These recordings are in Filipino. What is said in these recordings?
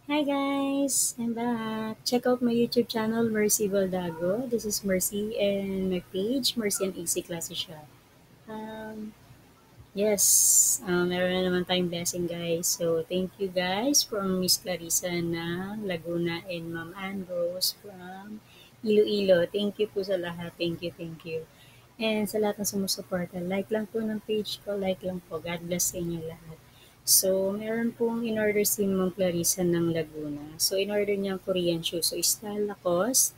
Hi guys, I'm back. Check out my YouTube channel, Mercy Baldago. This is Mercy and my page, Mercy and AC Klase siya. Yes, meron na naman tayong blessing guys. So, thank you guys from Miss Clarissa ng Laguna and Ma'am Andros from Iloilo. Thank you po sa lahat. Thank you, thank you. And sa lahat ng sumusuporta, like lang po ng page ko, like lang po. God bless sa inyo lahat. So, meron pong in-order si Ma'am Clarissa ng Laguna. So, in-order niya ang Korean shoe. So, style Lacoste.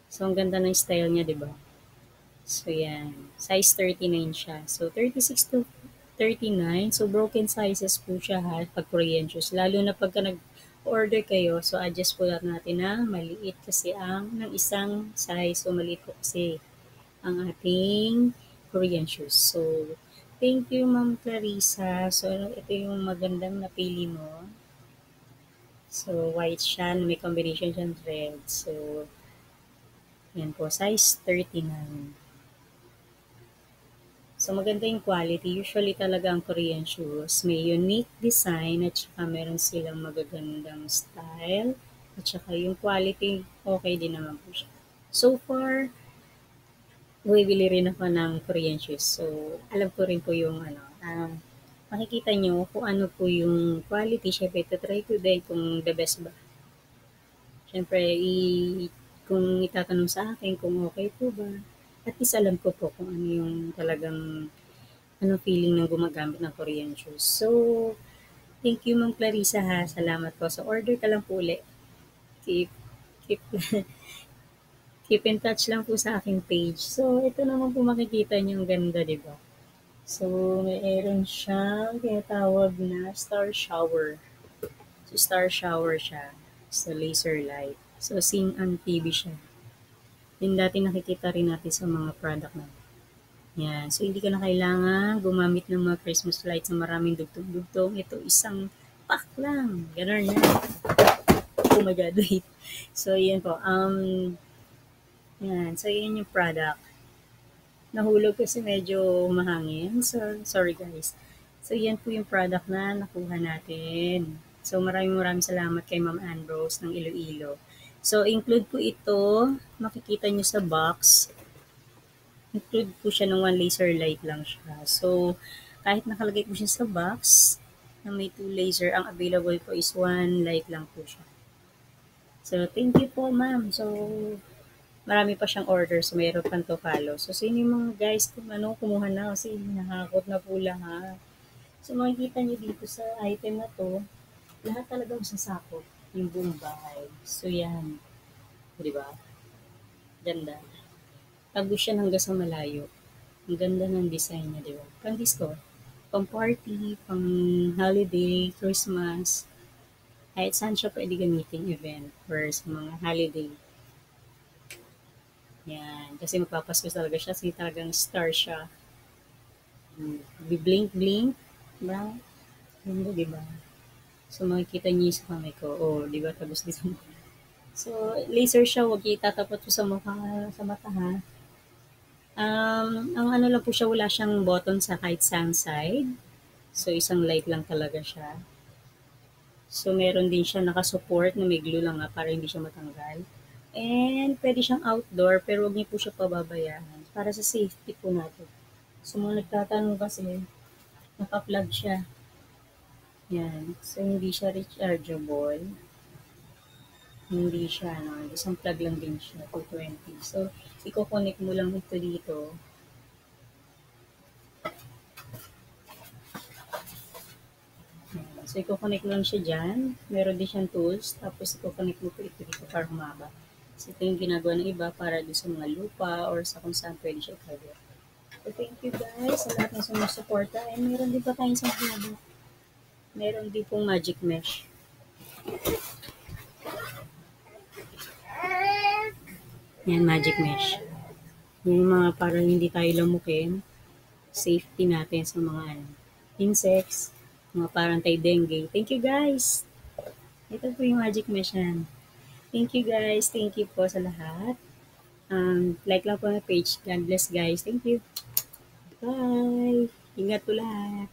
So, ang ganda ng style niya, di ba? So, yan. Size 39 siya. So, 36 to 39. So, broken sizes po siya ha, pag Korean shoes. Lalo na pagka nag-order kayo, so adjust po natin na maliit kasi ang ng isang size. So, maliit po kasi ang ating Korean shoes. So, thank you Ma'am Clarissa. So, ito yung magandang napili mo. So, white siya, may combination siyang red. So, yan po, size 39. So, maganda yung quality. Usually talaga ang Korean shoes, may unique design at saka meron silang magagandang style. At saka yung quality, okay din naman po siya. So far, bumibili rin ako ng Korean shoes. So, alam ko rin po yung makikita nyo kung ano po yung quality. Siyempre, try ko din kung the best ba. Siyempre, kung itatanong sa akin kung okay po ba, at least alam ko po kung ano yung talagang feeling ng gumagamit ng Korean shoes. So, thank you Ma'am Clarissa ha. Salamat po. So, order ka lang po ulit. Keep, keep, keep in touch lang po sa aking page. So, ito naman po makikita niyo ang ganda, di ba? So, mayroon siyang tinatawag na star shower. So, star shower siya. So, laser light. So, sing on TV siya. Yung dati nakikita rin natin sa mga product na. Yan. So, hindi ka na kailangan gumamit ng mga Christmas lights na maraming dugtong-dugtong. Ito, isang pack lang. Ganun yan. Oh my God, wait. So, yan po. Yan. So, yan yung product. Nahulog kasi medyo mahangin. So, sorry guys. So, yan po yung product na nakuha natin. So, maraming salamat kay Ma'am Ambrose ng Iloilo. So, include po ito. Makikita nyo sa box. Include po siya ng one laser light lang siya. So, kahit nakalagay po siya sa box, na may two laser, ang available po is one light lang po siya. So, thank you po ma'am. So, marami pa siyang order, so mayroon pang to follow. So, sino yung mga guys kung kumuha na kasi nakakot na po lahat. So, makikita niyo dito sa item na to, lahat talaga masasakop yung buong bahay. So, yan. Di ba? Ganda. Tagos siya hanggang sa malayo. Ang ganda ng design niya, di ba? Pang disco, pang party, pang holiday, Christmas, kahit saan siya pwede gamitin event or sa mga holiday. Yan. Kasi magpapasko talaga siya kasi talagang star siya. Blink-blink. Diba? Ganda, diba? So, makikita niyo sa kamay ko. Oh, di ba? Tapos dito. So, laser siya. Huwag itatapot po sa mukha, sa mata, ha? Ang ano lang po siya, wala siyang button sa kahit saan side. So, isang light lang talaga siya. So, meron din siya nakasupport na may glue lang nga para hindi siya matanggal. And pwede siyang outdoor pero wag niyo po siya pababayaan para sa safety po natin. So, mga nagtatanong kasi, naka-plug siya. Yan. So, hindi siya rechargeable. Hindi siya, isang plug lang din siya, 220. So, i-connect mo lang ito dito. Yan. So, i-connect lang siya dyan. Meron din siyang tools. Tapos, i-connect mo po ito dito para humaba. So, ito yung ginagawa ng iba para doon sa mga lupa or sa kung saan pwede siya i-cover. So, thank you guys sa lahat ng sumusuporta. And meron din pa tayong sa pinabot. Meron din pong magic mesh. Yan, magic mesh. Yung mga para hindi tayo lamukin. Safety natin sa mga insects. Mga parang tayo dengue. Thank you guys! Ito po yung magic mesh yan. Thank you guys. Thank you po sa lahat. Like lang po na page. God bless guys. Thank you. Bye! Ingat po lahat.